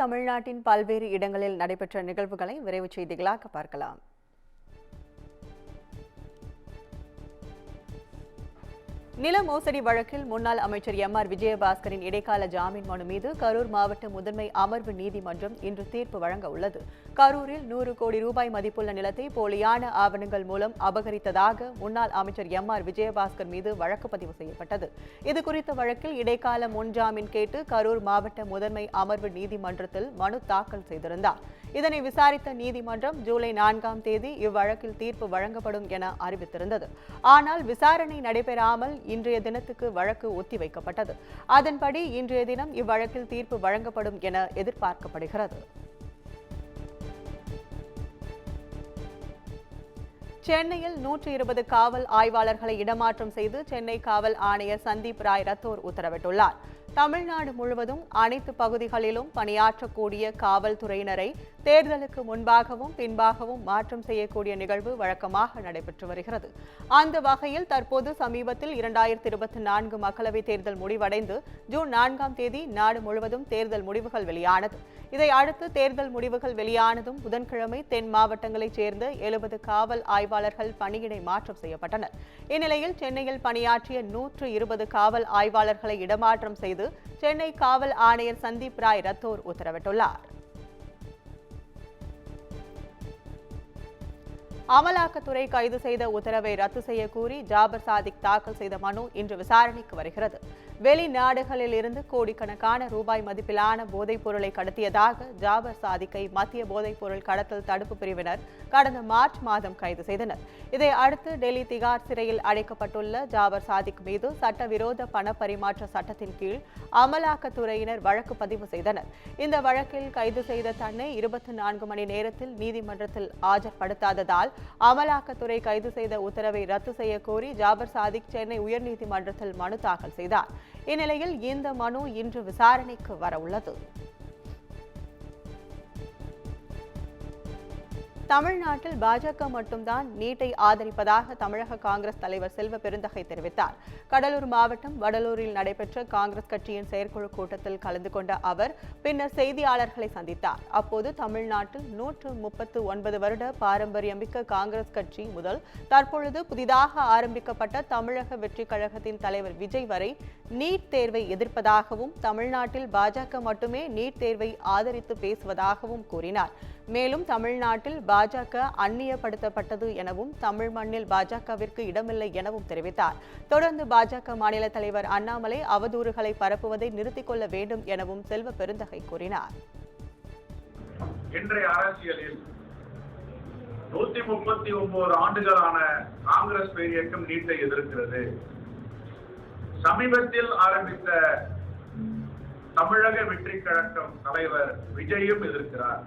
தமிழ்நாட்டின் பல்வேறு இடங்களில் நடைபெற்ற நிகழ்வுகளை விரைவு செய்திகளாக பார்க்கலாம். நில மோசடி வழக்கில் முன்னாள் அமைச்சர் எம்.ஆர். விஜயபாஸ்கரின் இடைக்கால ஜாமீன் மனு மீது கரூர் மாவட்ட முதன்மை அமர்வு நீதிமன்றம் இன்று தீர்ப்பு வழங்க உள்ளது. கரூரில் 100 கோடி ரூபாய் மதிப்புள்ள நிலத்தை போலியான ஆவணங்கள் மூலம் அபகரித்ததாக முன்னாள் அமைச்சர் எம்.ஆர். விஜயபாஸ்கர் மீது வழக்கு பதிவு செய்யப்பட்டது. இதுகுறித்த வழக்கில் இடைக்கால முன்ஜாமீன் கேட்டு கரூர் மாவட்ட முதன்மை அமர்வு நீதிமன்றத்தில் மனு தாக்கல் செய்திருந்தார். இதனை விசாரித்த நீதிமன்றம் ஜூலை 4ஆம் தேதி இவ்வழக்கில் தீர்ப்பு வழங்கப்படும் என அறிவித்திருந்தது. ஆனால் விசாரணை நடைபெறாமல் இன்றைய தினத்துக்கு வழக்கு ஒத்திவைக்கப்பட்டது. அதன்படி இன்றைய தினம் இவ்வழக்கில் தீர்ப்பு வழங்கப்படும் என எதிர்பார்க்கப்படுகிறது. சென்னையில் 120 காவல் ஆய்வாளர்களை இடமாற்றம் செய்து சென்னை காவல் ஆணையர் சந்தீப் ராய் ரத்தோர் உத்தரவிட்டுள்ளார். தமிழ்நாடு முழுவதும் அனைத்து பகுதிகளிலும் பணியாற்றக்கூடிய காவல்துறையினரை தேர்தலுக்கு முன்பாகவும் பின்பாகவும் மாற்றம் செய்யக்கூடிய நிகழ்வு வழக்கமாக நடைபெற்று வருகிறது. அந்த வகையில் தற்போது சமீபத்தில் 2024 மக்களவைத் தேர்தல் முடிவடைந்து ஜூன் 4ஆம் தேதி நாடு முழுவதும் தேர்தல் முடிவுகள் வெளியானது. இதை அடுத்து தேர்தல் முடிவுகள் வெளியானதும் புதன்கிழமை தென் மாவட்டங்களைச் சேர்ந்த 70 காவல் ஆய்வாளர்கள் பணியிடை மாற்றம் செய்யப்பட்டனர். இந்நிலையில் சென்னையில் பணியாற்றிய 120 காவல் ஆய்வாளர்களை இடமாற்றம் செய்து சென்னை காவல் ஆணையர் சந்தீப் ராய் ரத்தோர் உத்தரவிட்டுள்ளார். அமலாக்கத்துறை கைது செய்த உத்தரவை ரத்து செய்ய கூறி ஜாபர் சாதிக் தாக்கல் செய்த மனு இன்று விசாரணைக்கு வருகிறது. வெளிநாடுகளில் இருந்து கோடிக்கணக்கான ரூபாய் மதிப்பிலான போதைப் பொருளை கடத்தியதாக ஜாபர் சாதிக்கை மத்திய போதைப் பொருள் கடத்தல் தடுப்பு பிரிவினர் கடந்த மார்ச் மாதம் கைது செய்தனர். இதை அடுத்து டெல்லி திகார் சிறையில் அடைக்கப்பட்டுள்ள ஜாபர் சாதிக் மீது சட்டவிரோத பண பரிமாற்ற சட்டத்தின் கீழ் அமலாக்கத்துறையினர் வழக்கு பதிவு செய்தனர். இந்த வழக்கில் கைது செய்த தன்னை 24 மணி நேரத்தில் நீதிமன்றத்தில் ஆஜர்படுத்தாததால் அமலாக்கத்துறை கைது செய்த உத்தரவை ரத்து செய்ய கோரி ஜாபர் சாதிக் சென்னை உயர்நீதிமன்றத்தில் மனு தாக்கல் செய்தார். இந்நிலையில் இந்த மனு இன்று விசாரணைக்கு வரவுள்ளது. தமிழ்நாட்டில் பாஜக மட்டும்தான் நீட்டை ஆதரிப்பதாக தமிழக காங்கிரஸ் தலைவர் செல்வ பெருந்தகை தெரிவித்தார். கடலூர் மாவட்டம் வடலூரில் நடைபெற்ற காங்கிரஸ் கட்சியின் செயற்குழு கூட்டத்தில் கலந்து கொண்ட அவர் பின்னர் செய்தியாளர்களை சந்தித்தார். அப்போது தமிழ்நாட்டில் 139 வருட பாரம்பரியமிக்க காங்கிரஸ் கட்சி முதல் தற்பொழுது புதிதாக ஆரம்பிக்கப்பட்ட தமிழக வெற்றிக் கழகத்தின் தலைவர் விஜய் வரை நீட் தேர்வை எதிர்ப்பதாகவும் தமிழ்நாட்டில் பாஜக மட்டுமே நீட் தேர்வை ஆதரித்து பேசுவதாகவும் கூறினார். மேலும் தமிழ்நாட்டில் பாஜக அந்நியப்படுத்தப்பட்டது எனவும் தமிழ் மண்ணில் பாஜகவிற்கு இடமில்லை எனவும் தெரிவித்தார். தொடர்ந்து பாஜக மாநில தலைவர் அண்ணாமலை அவதூறுகளை பரப்புவதை நிறுத்திக் கொள்ள வேண்டும் எனவும் செல்வ பெருந்தகை கூறினார். இன்றைய அரசியலில் 139 ஆண்டுகளான காங்கிரஸ் பேரியக்கம் நீட்டை எதிர்க்கிறது. சமீபத்தில் ஆரம்பித்த தமிழக வெற்றிக் கழகம் தலைவர் விஜயும் எதிர்க்கிறார்.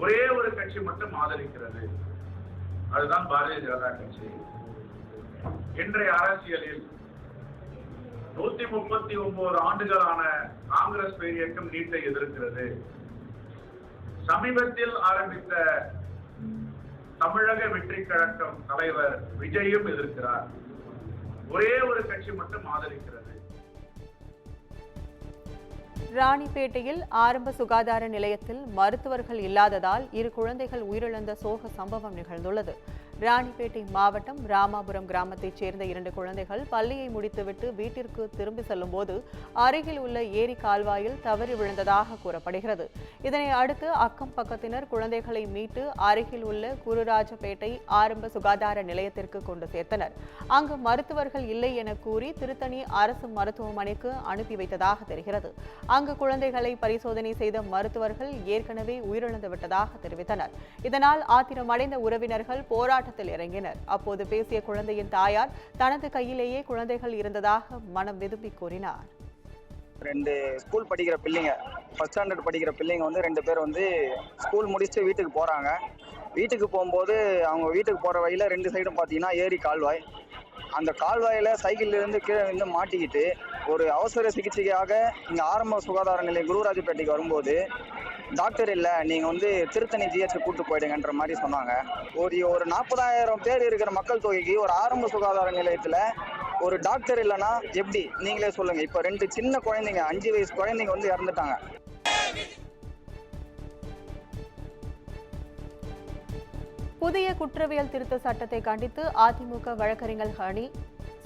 ஒரே ஒரு கட்சி மட்டும் ஆதரிக்கிறது, அதுதான் பாரதிய ஜனதா கட்சி. இன்றைய அரசியலில் 139 ஆண்டுகளான காங்கிரஸ் பேரியக்கம் நீட்டை எதிர்க்கிறது. சமீபத்தில் ஆரம்பித்த தமிழக வெற்றிக் கழகம் தலைவர் விஜயும் எதிர்க்கிறார். ஒரே ஒரு கட்சி மட்டும் ஆதரிக்கிறது. ராணிப்பேட்டையில் ஆரம்ப சுகாதார நிலையத்தில் மருத்துவர்கள் இல்லாததால் 2 குழந்தைகள் உயிரிழந்த சோக சம்பவம் நிகழ்ந்துள்ளது. ராணிப்பேட்டை மாவட்டம் ராமாபுரம் கிராமத்தைச் சேர்ந்த 2 குழந்தைகள் பள்ளியை முடித்துவிட்டு வீட்டிற்கு திரும்பி செல்லும்போது அருகில் உள்ள ஏரி கால்வாயில் தவறி விழுந்ததாக கூறப்படுகிறது. இதனை அடுத்து அக்கம் பக்கத்தினர் குழந்தைகளை மீட்டு அருகில் உள்ள குருராஜபேட்டை ஆரம்ப சுகாதார நிலையத்திற்கு கொண்டு சேர்த்தனர். அங்கு மருத்துவர்கள் இல்லை என கூறி திருத்தணி அரசு மருத்துவமனைக்கு அனுப்பி வைத்ததாக தெரிகிறது. அங்கு குழந்தைகளை பரிசோதனை செய்த மருத்துவர்கள் ஏற்கனவே உயிரிழந்து விட்டதாக தெரிவித்தனர். இதனால் ஆத்திரமடைந்த உறவினர்கள் போராட்டத்தில் இறங்கினர். அப்போது பேசிய குழந்தையின் தாயார் தனது கையிலேயே குழந்தைகள் இருந்ததாக மனம் விரும்பி கூறினார். 2 ஸ்கூல் படிக்கிற பிள்ளைங்க, ஃபர்ஸ்ட் ஸ்டாண்டர்ட் படிக்கிற பிள்ளைங்க வந்து 2 பேர் வந்து ஸ்கூல் முடிச்சுட்டு வீட்டுக்கு போகிறாங்க. வீட்டுக்கு போகும்போது அவங்க வீட்டுக்கு போகிற வழியில் 2 சைடும் பார்த்தீங்கன்னா ஏரி கால்வாய். அந்த கால்வாயில் சைக்கிள்லேருந்து கீழே வந்து மாட்டிக்கிட்டு ஒரு அவசர சிகிச்சைக்காக இங்கே ஆரம்ப சுகாதார நிலையம் குருராஜபேட்டைக்கு வரும்போது டாக்டர் இல்லை, நீங்கள் வந்து திருத்தணி ஜிஹெச் கூப்பிட்டு போயிடுங்கன்ற மாதிரி சொன்னாங்க. ஒரு 40,000 பேர் இருக்கிற மக்கள் தொகைக்கு ஒரு ஆரம்ப சுகாதார நிலையத்தில் ஒரு டாக்டர் இல்லைன்னா எப்படி நீங்களே சொல்லுங்கள். இப்போ 2 சின்ன குழந்தைங்க 5 வயசு குழந்தைங்க வந்து இறந்துட்டாங்க. புதிய குற்றவியல் திருத்த சட்டத்தை கண்டித்து அதிமுக வழக்கறிஞர்கள் அணி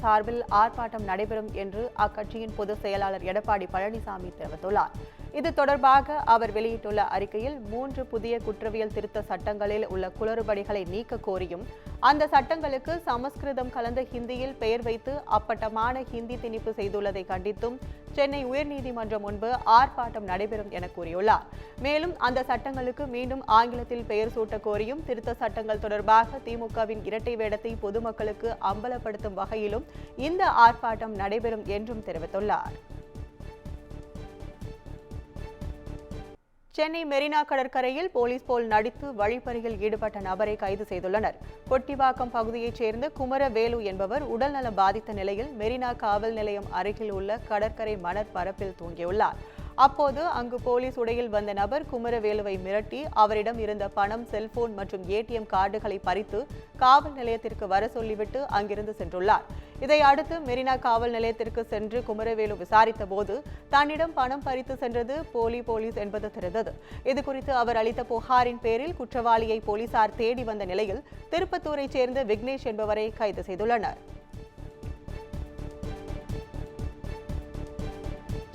சார்பில் ஆர்ப்பாட்டம் நடைபெறும் என்று அக்கட்சியின் பொதுச் செயலாளர் எடப்பாடி பழனிசாமி தெரிவித்துள்ளார். இது தொடர்பாக அவர் வெளியிட்டுள்ள அறிக்கையில் 3 புதிய குற்றவியல் திருத்த சட்டங்களில் உள்ள குளறுபடிகளை நீக்க கோரியும் அந்த சட்டங்களுக்கு சமஸ்கிருதம் கலந்த ஹிந்தியில் பெயர் வைத்து அப்பட்டமான ஹிந்தி திணிப்பு செய்துள்ளதை கண்டித்தும் சென்னை உயர்நீதிமன்றம் முன்பு ஆர்ப்பாட்டம் நடைபெறும் என கூறியுள்ளார். மேலும் அந்த சட்டங்களுக்கு மீண்டும் ஆங்கிலத்தில் பெயர் சூட்ட கோரியும் திருத்த சட்டங்கள் தொடர்பாக திமுகவின் இரட்டை வேடத்தை பொதுமக்களுக்கு அம்பலப்படுத்தும் வகையிலும் இந்த ஆர்ப்பாட்டம் நடைபெறும் என்றும் தெரிவித்துள்ளார். சென்னை மெரினா கடற்கரையில் போலீஸ் போல் நடித்து வழிப்பறியில் ஈடுபட்ட நபரை கைது செய்துள்ளனர். கொட்டிவாக்கம் பகுதியைச் சேர்ந்த குமரவேலு என்பவர் உடல்நலம் பாதித்த நிலையில் மெரினா காவல் நிலையம் அருகில் உள்ள கடற்கரை மணற்பரப்பில் தூங்கியுள்ளார். அப்போது அங்கு போலீஸ் உடையில் வந்த நபர் குமரவேலுவை மிரட்டி அவரிடம் இருந்த பணம், செல்போன் மற்றும் ஏடிஎம் கார்டுகளை பறித்து காவல் நிலையத்திற்கு வர சொல்லிவிட்டு அங்கிருந்து சென்றுள்ளார். இதை அடுத்து மெரினா காவல் நிலையத்திற்கு சென்று குமரவேலு விசாரித்த போது தன்னிடம் பணம் பறித்து சென்றது போலீஸ் என்பது தெரிந்தது. இதுகுறித்து அவர் அளித்த புகாரின் பேரில் குற்றவாளியை போலீசார் தேடி வந்த நிலையில் திருப்பத்தூரைச் சேர்ந்த விக்னேஷ் என்பவரை கைது செய்துள்ளனர்.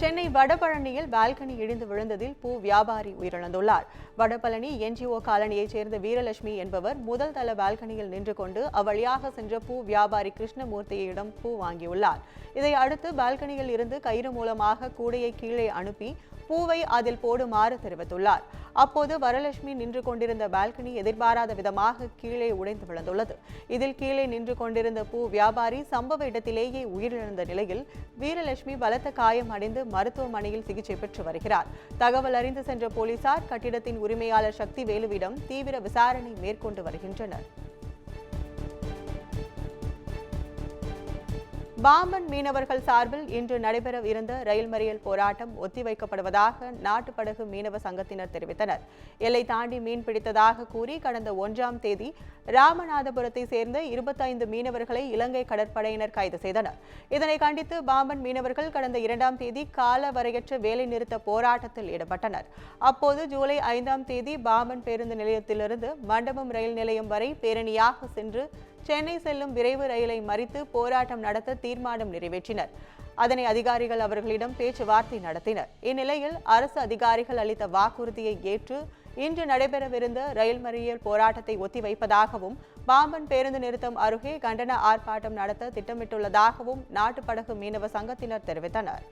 சென்னை வடபழனியில் பால்கனி இடிந்து விழுந்ததில் பூ வியாபாரி உயிரிழந்துள்ளார். வடபழனி என்ஜிஓ காலனியைச் சேர்ந்த வீரலட்சுமி என்பவர் முதல் தள பால்கனியில் நின்று கொண்டு அவ்வழியாக சென்ற பூ வியாபாரி கிருஷ்ணமூர்த்தியிடம் பூ வாங்கியுள்ளார். இதை அடுத்து பால்கனியில் இருந்து கயிறு மூலமாக கூடையை கீழே அனுப்பி பூவை அதில் போடுமாறு தெரிவித்துள்ளார். அப்போது வரலட்சுமி நின்று கொண்டிருந்த பால்கனி எதிர்பாராத விதமாக கீழே உடைந்து விழுந்துள்ளது. இதில் கீழே நின்று கொண்டிருந்த பூ வியாபாரி சம்பவ இடத்திலேயே உயிரிழந்த நிலையில் வீரலட்சுமி பலத்த காயம் அடைந்து மருத்துவமனையில் சிகிச்சை பெற்று வருகிறார். தகவல் அறிந்து சென்ற போலீசார் கட்டிடத்தின் உரிமையாளர் சக்தி வேலுவிடம் தீவிர விசாரணை மேற்கொண்டு வருகின்றனர். பாம்பன் மீனவர்கள் சார்பில் இன்று நடைபெறவிருந்த ரயில் மறியல் போராட்டம் ஒத்திவைக்கப்படுவதாக நாட்டுப்படகு மீனவ சங்கத்தினர் தெரிவித்தனர். எல்லை தாண்டி மீன் பிடித்ததாக கூறி கடந்த 1ஆம் தேதி ராமநாதபுரத்தை சேர்ந்த 25 மீனவர்களை இலங்கை கடற்படையினர் கைது செய்தனர். இதனை கண்டித்து பாம்பன் மீனவர்கள் கடந்த 2ஆம் தேதி காலவரையற்ற வேலைநிறுத்த போராட்டத்தில் ஈடுபட்டனர். அப்போது ஜூலை 5ஆம் தேதி பாம்பன் பேருந்து நிலையத்திலிருந்து மண்டபம் ரயில் நிலையம் வரை பேரணியாக சென்று சென்னை செல்லும் விரைவு ரயிலை மறித்து போராட்டம் நடத்த தீர்மானம் நிறைவேற்றினர். அதனை அதிகாரிகள் அவர்களிடம் பேச்சுவார்த்தை நடத்தினர். இந்நிலையில் அரசு அதிகாரிகள் அளித்த வாக்குறுதியை ஏற்று இன்று நடைபெறவிருந்த ரயில் மறியல் போராட்டத்தை ஒத்திவைப்பதாகவும் பாம்பன் பேருந்து நிறுத்தம் அருகே கண்டன ஆர்ப்பாட்டம் நடத்த திட்டமிட்டுள்ளதாகவும் நாட்டுப்படகு மீனவ சங்கத்தினர் தெரிவித்தனர்.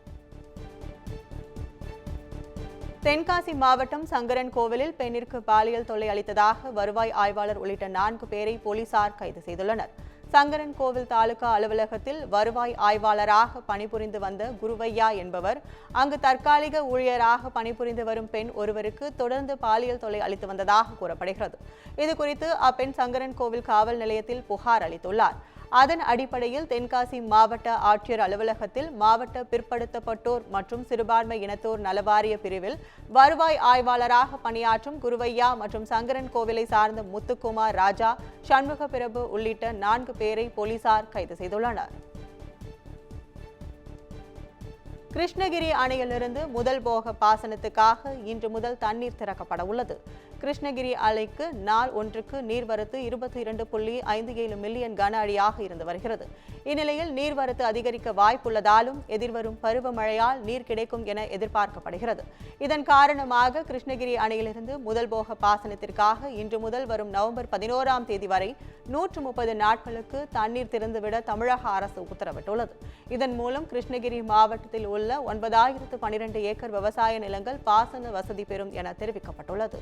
தென்காசி மாவட்டம் சங்கரன் கோவிலில் பெண்ணிற்கு பாலியல் தொல்லை அளித்ததாக வருவாய் ஆய்வாளர் உள்ளிட்ட 4 பேரை போலீசார் கைது செய்துள்ளனர். சங்கரன் கோவில் தாலுகா அலுவலகத்தில் வருவாய் ஆய்வாளராக பணிபுரிந்து வந்த குருவையா என்பவர் அங்கு தற்காலிக ஊழியராக பணிபுரிந்து வரும் பெண் ஒருவருக்கு தொடர்ந்து பாலியல் தொல்லை அளித்து வந்ததாக கூறப்படுகிறது. இதுகுறித்து அப்பெண் சங்கரன் கோவில் காவல் நிலையத்தில் புகார் அளித்துள்ளார். அதன் அடிப்படையில் தென்காசி மாவட்ட ஆட்சியர் அலுவலகத்தில் மாவட்ட பிற்படுத்தப்பட்டோர் மற்றும் சிறுபான்மை இனத்தோர் நலவாரிய பிரிவில் வருவாய் ஆய்வாளராக பணியாற்றும் குருவையா மற்றும் சங்கரன் கோவிலை சார்ந்த முத்துக்குமார், ராஜா, சண்முக பிரபு உள்ளிட்ட 4 பேரை போலீசார் கைது செய்துள்ளனர். கிருஷ்ணகிரி அணையிலிருந்து முதல் போக பாசனத்துக்காக இன்று முதல் தண்ணீர் திறக்கப்பட உள்ளது. கிருஷ்ணகிரி அணைக்கு நாள் ஒன்றுக்கு நீர்வரத்து 22.57 மில்லியன் கன அடியாக இருந்து வருகிறது. இந்நிலையில் நீர்வரத்து அதிகரிக்க வாய்ப்புள்ளதாலும் எதிர்வரும் பருவமழையால் நீர் கிடைக்கும் என எதிர்பார்க்கப்படுகிறது. இதன் காரணமாக கிருஷ்ணகிரி அணையிலிருந்து முதல் போக பாசனத்திற்காக இன்று முதல் வரும் நவம்பர் 11ஆம் தேதி வரை 130 நாட்களுக்கு தண்ணீர் திறந்துவிட தமிழக அரசு உத்தரவிட்டுள்ளது. இதன் மூலம் கிருஷ்ணகிரி மாவட்டத்தில் உள்ள 9012 ஏக்கர் விவசாய நிலங்கள் பாசன வசதி பெறும் என தெரிவிக்கப்பட்டுள்ளது.